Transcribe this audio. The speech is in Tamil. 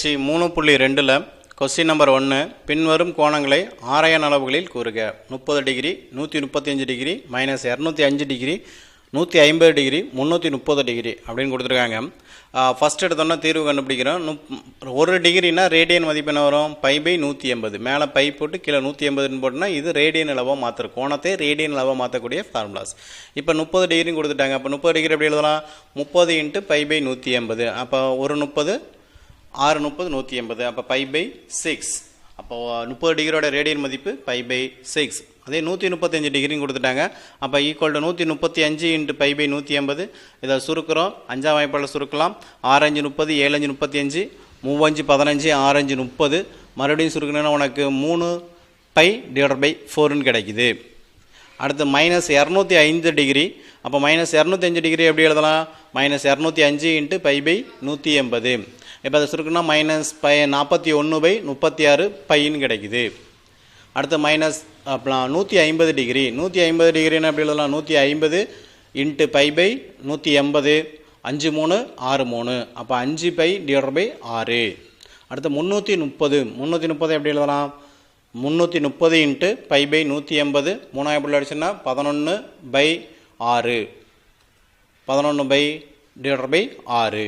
பயிற்சி 3.2ல் கொஸ்டின் நம்பர் 1 பின்வரும் கோணங்களை ஆரையன் அளவுகளில் கூறுக. 30 degree, 135 degree, -205 degree, 150 degree, 330 degree அப்படின்னு கொடுத்துருக்காங்க. ஃபஸ்ட் எடுத்தோன்னா தீர்வு கண்டுபிடிக்கிறோம். 1 டிகிரினா ரேடியன் மதிப்பு என்ன வரும்? π/180. மேலே பை போட்டு கீழே 180 போட்டுனா இது ரேடியன் அளவாக மாற்றுற கோணத்தை ரேடியன் அளவாக மாற்றக்கூடிய ஃபார்முலாஸ். இப்போ 30 டிகிரின்னு கொடுத்துட்டாங்க. அப்போ 30 டிகிரி எப்படி எழுதலாம்? 30 × π/180. அப்போ ஒரு 30 6 30 180. அப்போ π/6. அப்போ 30 டிகிரியோட ரேடியன் மதிப்பு π/6. அதே 135 டிகிரின்னு கொடுத்துட்டாங்க. அப்போ ஈக்குவல் டு 135 × π/180. இதை சுருக்கிறோம், 5ஆம் வாய்ப்பால் சுருக்கலாம். 6 5 30, 7 5 35, 3 5 15, 6 5 30. மறுபடியும் சுருக்கணுன்னா உனக்கு 3π/4ன்னு கிடைக்குது. அடுத்து -205 டிகிரி. அப்போ -205 டிகிரி எப்படி எழுதலாம்? -205 × π/180. இப்போ அதை சுருக்குன்னா -41/36 பைன்னு கிடைக்குது. அடுத்து -150 டிகிரி. 150 டிகிரின்னு எப்படி எழுதலாம்? 150 × π/180. 5 3 6 3. அப்போ 5π/6. அடுத்து 330 எப்படி எழுதலாம்? 330 × π/180. 3ஆம் எப்படி அடிச்சுன்னா 11/6. 11/6.